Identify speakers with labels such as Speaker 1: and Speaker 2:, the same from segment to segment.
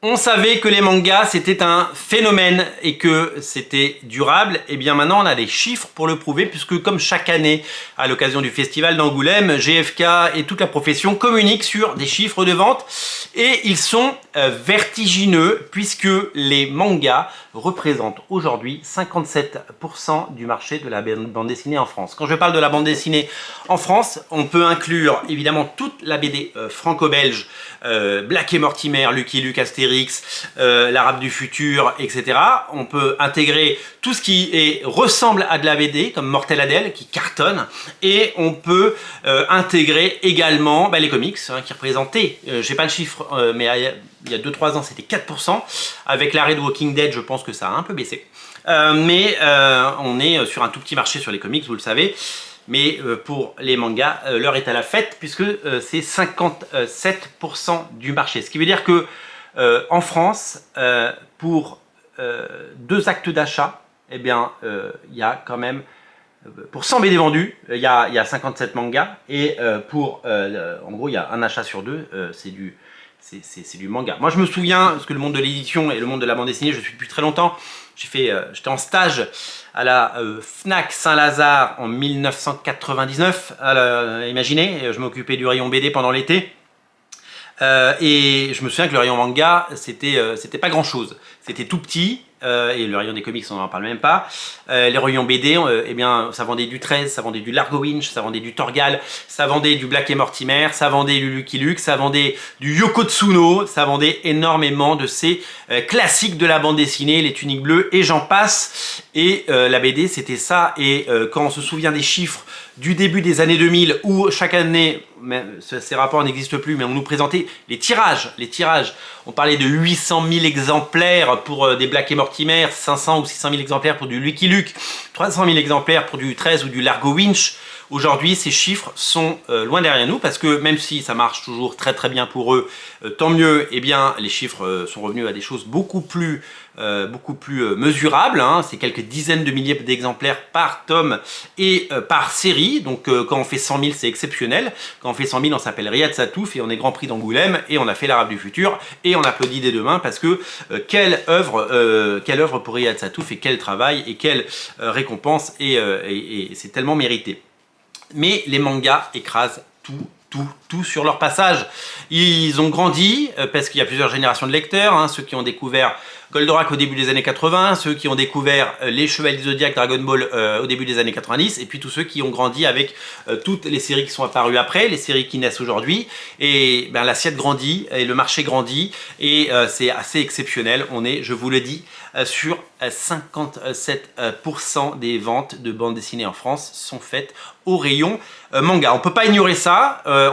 Speaker 1: On savait que les mangas c'était un phénomène et que c'était durable. Et bien maintenant on a des chiffres pour le prouver, puisque comme chaque année à l'occasion du festival d'Angoulême, GFK et toute la profession communiquent sur des chiffres de vente et ils sont vertigineux, puisque les mangas représentent aujourd'hui 57% du marché de la bande dessinée en France. Quand je parle de la bande dessinée en France, on peut inclure évidemment toute la BD franco-belge, Black et Mortimer, Lucky Luke, Astérix, l'Arabe du futur, etc. On peut intégrer tout ce qui ressemble à de la BD, comme Mortel Adèle, qui cartonne, et on peut intégrer également les comics, qui représentaient, j'ai pas le chiffre, mais il y a 2-3 ans c'était 4%, avec l'arrêt de Walking Dead je pense que ça a un peu baissé, mais on est sur un tout petit marché sur les comics, vous le savez. Mais pour les mangas, l'heure est à la fête, puisque c'est 57% du marché. Ce qui veut dire que en France, pour 2 actes d'achat, eh bien, il y a quand même, pour 100 BD vendus, il y a 57 mangas. Et en gros, il y a un achat sur 2, c'est du manga. Moi, je me souviens, parce que le monde de l'édition et le monde de la bande dessinée, je suis depuis très longtemps. J'étais en stage à la Fnac Saint-Lazare en 1999. Imaginez, je m'occupais du rayon BD pendant l'été. Et je me souviens que le rayon manga, c'était pas grand chose. C'était tout petit. Et le rayon des comics, on n'en parle même pas. Les rayons BD, eh bien, ça vendait du 13, ça vendait du Largo Winch, ça vendait du Torgal, ça vendait du Black et Mortimer, ça vendait du Lucky Luke, ça vendait du Yoko Tsuno, ça vendait énormément de ces classiques de la bande dessinée, les tuniques bleues, et j'en passe. Et la BD, c'était ça. Et quand on se souvient des chiffres du début des années 2000, où chaque année, ces rapports n'existent plus, mais on nous présentait les tirages. On parlait de 800 000 exemplaires pour des Black et Mortimer, 500 ou 600 000 exemplaires pour du Lucky Luke, 300 000 exemplaires pour du 13 ou du Largo Winch. Aujourd'hui, ces chiffres sont loin derrière nous, parce que même si ça marche toujours très très bien pour eux, tant mieux, eh bien les chiffres sont revenus à des choses beaucoup plus mesurables. C'est quelques dizaines de milliers d'exemplaires par tome et par série. Donc quand on fait 100 000, c'est exceptionnel. Quand on fait 100 000, on s'appelle Riyad Satouf et on est Grand Prix d'Angoulême et on a fait l'Arabe du futur et on applaudit dès demain, parce que quelle œuvre pour Riyad Satouf, et quel travail et quelle récompense, et c'est tellement mérité. Mais les mangas écrasent tout sur leur passage. Ils ont grandi parce qu'il y a plusieurs générations de lecteurs, ceux qui ont découvert Goldorak au début des années 80, ceux qui ont découvert les Chevaliers du Zodiac, Dragon Ball au début des années 90, et puis tous ceux qui ont grandi avec toutes les séries qui sont apparues après, les séries qui naissent aujourd'hui. Et l'assiette grandit, et le marché grandit, et c'est assez exceptionnel. On est, je vous le dis, sur 57% des ventes de bandes dessinées en France sont faites au rayon manga. On peut pas ignorer ça, et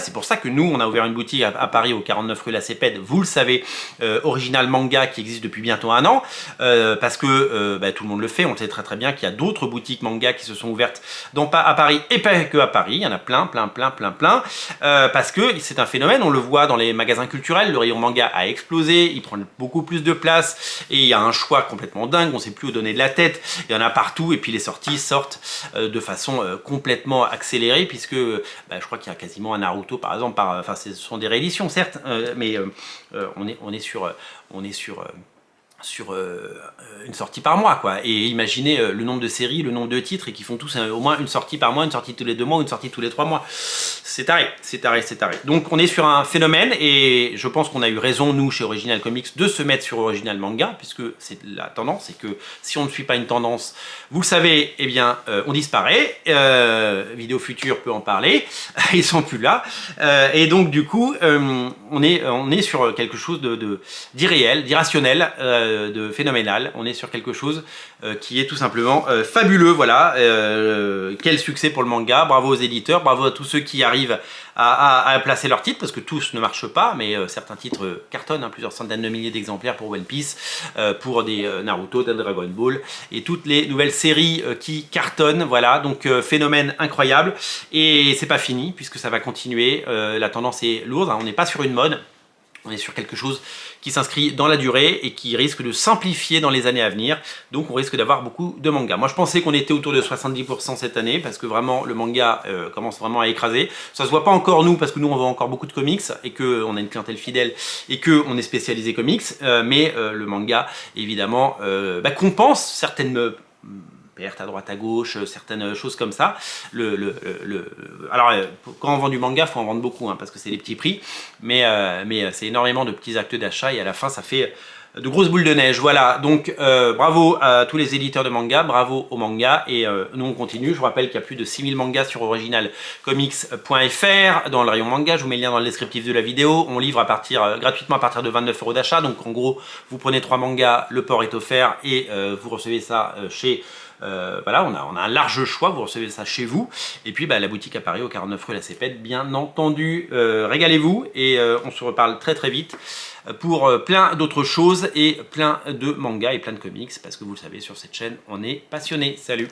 Speaker 1: c'est pour ça que nous on a ouvert une boutique à Paris au 49 rue La Cépède, vous le savez, Original Manga, qui existe depuis bientôt 1 an, parce que tout le monde le fait. On sait très très bien qu'il y a d'autres boutiques manga qui se sont ouvertes à Paris, et pas que à Paris, il y en a plein, parce que c'est un phénomène. On le voit dans les magasins culturels, le rayon manga a explosé, il prend beaucoup plus de place, et il y a un choix complètement dingue, on ne sait plus où donner de la tête, il y en a partout, et puis les sorties sortent de façon complètement accélérée, puisque je crois qu'il y a quasiment un Naruto par exemple, ce sont des rééditions certes, mais on est sur une sortie par mois, quoi. Et imaginez le nombre de séries, le nombre de titres, et qui font tous au moins une sortie par mois, une sortie tous les 2 mois, une sortie tous les 3 mois. C'est taré. Donc on est sur un phénomène, et je pense qu'on a eu raison, nous, chez Original Comics, de se mettre sur Original Manga, puisque c'est la tendance, et que si on ne suit pas une tendance, vous le savez, eh bien, on disparaît. Vidéo Future peut en parler, ils sont plus là. Et donc, du coup, on est sur quelque chose d'irréel, d'irrationnel, de phénoménal. On est sur quelque chose qui est tout simplement fabuleux. Voilà, quel succès pour le manga. Bravo aux éditeurs, bravo à tous ceux qui arrivent à placer leurs titres, parce que tous ne marchent pas, mais certains titres cartonnent, plusieurs centaines de milliers d'exemplaires pour One Piece, pour des Naruto, des Dragon Ball, et toutes les nouvelles séries qui cartonnent. Voilà, donc phénomène incroyable, et c'est pas fini, puisque ça va continuer. La tendance est lourde, on n'est pas sur une mode. On est sur quelque chose qui s'inscrit dans la durée et qui risque de simplifier dans les années à venir. Donc on risque d'avoir beaucoup de mangas. Moi je pensais qu'on était autour de 70% cette année parce que vraiment le manga commence vraiment à écraser. Ça se voit pas encore nous parce que nous on vend encore beaucoup de comics et qu'on a une clientèle fidèle et qu'on est spécialisé comics. Mais le manga évidemment compense certaines pertes à droite à gauche, certaines choses comme ça. Alors, quand on vend du manga, il faut en vendre beaucoup, hein, parce que c'est des petits prix, mais c'est énormément de petits actes d'achat, et à la fin, ça fait de grosses boules de neige. Voilà, donc bravo à tous les éditeurs de manga, bravo aux mangas, et nous on continue. Je vous rappelle qu'il y a plus de 6000 mangas sur originalcomics.fr dans le rayon manga. Je vous mets le lien dans le descriptif de la vidéo. On livre gratuitement à partir de 29 € d'achat, donc en gros, vous prenez 3 mangas, le port est offert, et vous recevez ça chez... voilà, on a un large choix, vous recevez ça chez vous. Et puis la boutique à Paris au 49 rue La Cépette, bien entendu. Régalez-vous et on se reparle très très vite pour plein d'autres choses et plein de mangas et plein de comics, parce que vous le savez, sur cette chaîne, on est passionné. Salut!